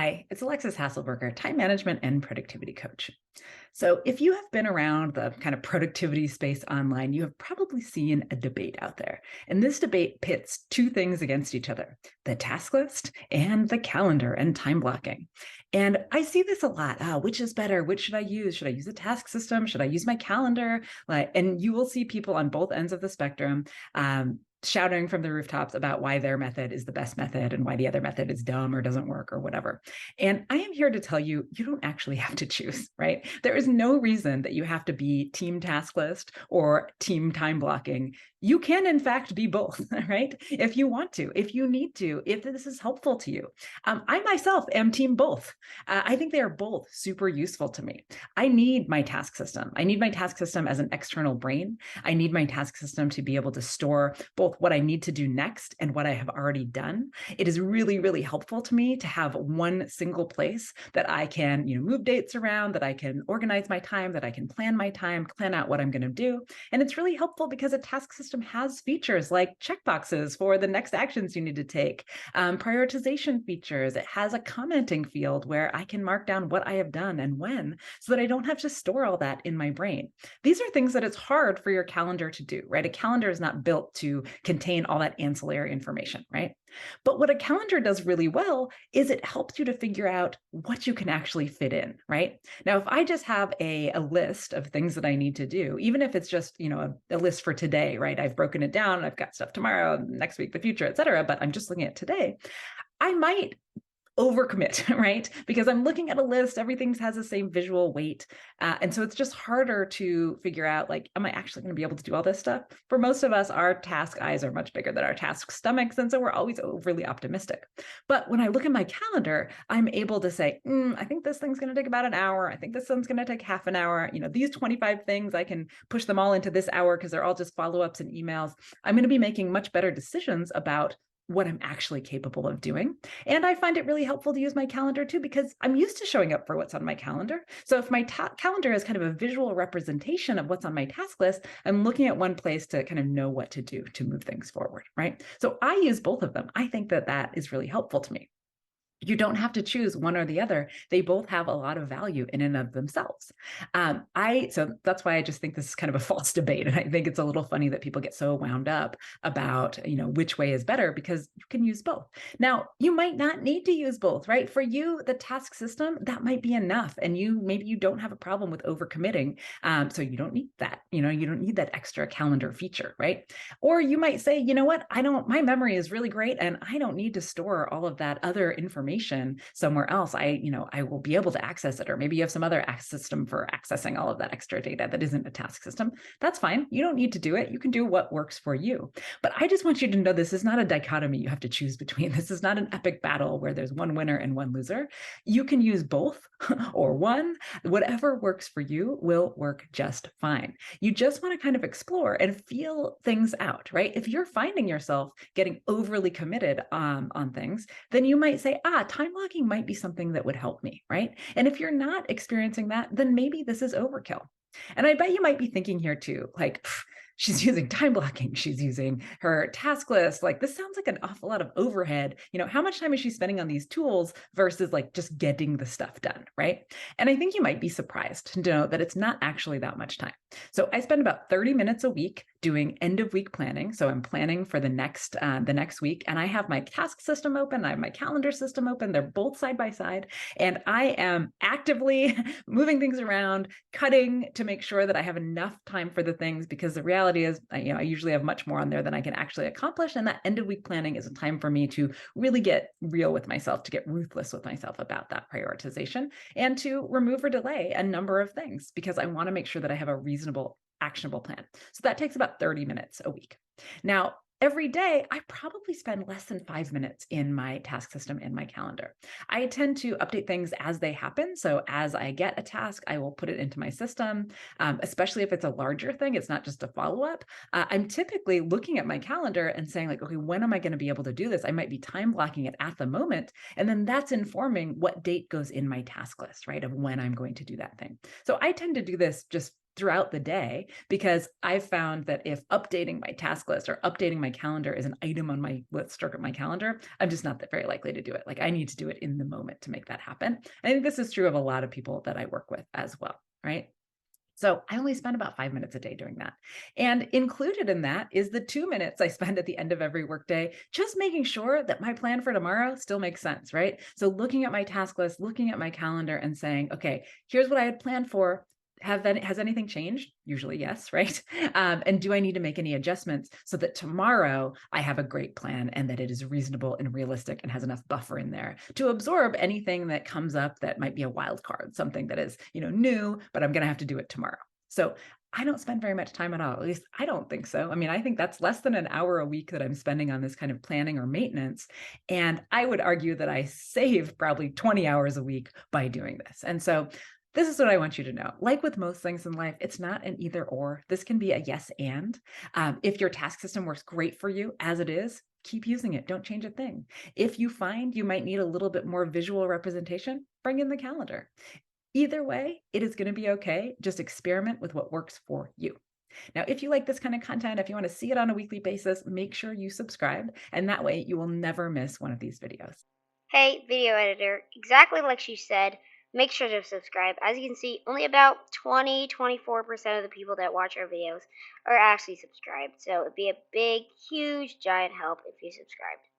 Hi, it's Alexis Hasselberger, time management and productivity coach. So, if you have been around the kind of productivity space online, you have probably seen a debate out there. And this debate pits two things against each other: the task list and the calendar and time blocking. And I see this a lot. Which is better? Which should I use? Should I use a task system? Should I use my calendar? And you will see people on both ends of the spectrum. Shouting from the rooftops about why their method is the best method and why the other method is dumb or doesn't work or whatever. And I am here to tell you, you don't actually have to choose, right? There is no reason that you have to be team task list or team time blocking. You can, in fact, be both, right? If you want to, if you need to, if this is helpful to you. I myself am team both. I think they are both super useful to me. I need my task system. I need my task system as an external brain. I need my task system to be able to store both what I need to do next and what I have already done. It is really, really helpful to me to have one single place that I can, move dates around, that I can organize my time, that I can plan my time, plan out what I'm going to do. And it's really helpful because a task system has features like checkboxes for the next actions you need to take, prioritization features. It has a commenting field where I can mark down what I have done and when, so that I don't have to store all that in my brain. These are things that it's hard for your calendar to do, right? A calendar is not built to contain all that ancillary information, right? But what a calendar does really well is it helps you to figure out what you can actually fit in, right? Now, if I just have a list of things that I need to do, even if it's just, a list for today, right? I've broken it down, I've got stuff tomorrow, next week, the future, et cetera, but I'm just looking at today, I might overcommit, right? Because I'm looking at a list, everything has the same visual weight. And so it's just harder to figure out, like, am I actually going to be able to do all this stuff? For most of us, our task eyes are much bigger than our task stomachs. And so we're always overly optimistic. But when I look at my calendar, I'm able to say, I think this thing's going to take about an hour. I think this one's going to take half an hour. These 25 things, I can push them all into this hour because they're all just follow-ups and emails. I'm going to be making much better decisions about what I'm actually capable of doing. And I find it really helpful to use my calendar too, because I'm used to showing up for what's on my calendar. So if my calendar is kind of a visual representation of what's on my task list, I'm looking at one place to kind of know what to do to move things forward, right? So I use both of them. I think that that is really helpful to me. You don't have to choose one or the other. They both have a lot of value in and of themselves. So that's why I just think this is kind of a false debate. And I think it's a little funny that people get so wound up about, which way is better, because you can use both. Now, you might not need to use both, right? For you, the task system, that might be enough. And maybe you don't have a problem with overcommitting. So you don't need that, you don't need that extra calendar feature, right? Or you might say, what, my memory is really great and I don't need to store all of that other information somewhere else. I will be able to access it. Or maybe you have some other system for accessing all of that extra data that isn't a task system. That's fine. You don't need to do it. You can do what works for you. But I just want you to know this is not a dichotomy you have to choose between. This is not an epic battle where there's one winner and one loser. You can use both or one. Whatever works for you will work just fine. You just want to kind of explore and feel things out, right? If you're finding yourself getting overly committed on things, then you might say, time blocking might be something that would help me, right? And if you're not experiencing that, then maybe this is overkill. And I bet you might be thinking here too, like, she's using time blocking, she's using her task list. Like, this sounds like an awful lot of overhead. How much time is she spending on these tools versus like just getting the stuff done, right? And I think you might be surprised to know that it's not actually that much time. So I spend about 30 minutes a week doing end of week planning. So I'm planning for the next week, and I have my task system open, I have my calendar system open. They're both side by side, and I am actively moving things around, cutting to make sure that I have enough time for the things, because the reality is, I usually have much more on there than I can actually accomplish. And that end of week planning is a time for me to really get real with myself, to get ruthless with myself about that prioritization, and to remove or delay a number of things, because I want to make sure that I have a reasonable, actionable plan. So that takes about 30 minutes a week. Now, every day, I probably spend less than 5 minutes in my task system in my calendar. I tend to update things as they happen. So as I get a task, I will put it into my system, especially if it's a larger thing. It's not just a follow-up. I'm typically looking at my calendar and saying, like, okay, when am I going to be able to do this? I might be time blocking it at the moment. And then that's informing what date goes in my task list, right, of when I'm going to do that thing. So I tend to do this just throughout the day, because I've found that if updating my task list or updating my calendar is an item on my list or my calendar, I'm just not that very likely to do it. Like I need to do it in the moment to make that happen. I think this is true of a lot of people that I work with as well, right? So I only spend about 5 minutes a day doing that. And included in that is the 2 minutes I spend at the end of every workday, just making sure that my plan for tomorrow still makes sense, right? So looking at my task list, looking at my calendar and saying, okay, here's what I had planned for. Has anything changed? Usually, yes, right? And do I need to make any adjustments so that tomorrow I have a great plan and that it is reasonable and realistic and has enough buffer in there to absorb anything that comes up that might be a wild card, something that is, new, but I'm going to have to do it tomorrow. So I don't spend very much time at all. At least I don't think so. I mean, I think that's less than an hour a week that I'm spending on this kind of planning or maintenance. And I would argue that I save probably 20 hours a week by doing this. And so this is what I want you to know. Like with most things in life, it's not an either or. This can be a yes and. If your task system works great for you as it is, keep using it. Don't change a thing. If you find you might need a little bit more visual representation, bring in the calendar. Either way, it is going to be okay. Just experiment with what works for you. Now, if you like this kind of content, if you want to see it on a weekly basis, make sure you subscribe. And that way you will never miss one of these videos. Hey, video editor, exactly like she said, make sure to subscribe. As you can see, only about 24% of the people that watch our videos are actually subscribed. So it'd be a big, huge, giant help if you subscribed.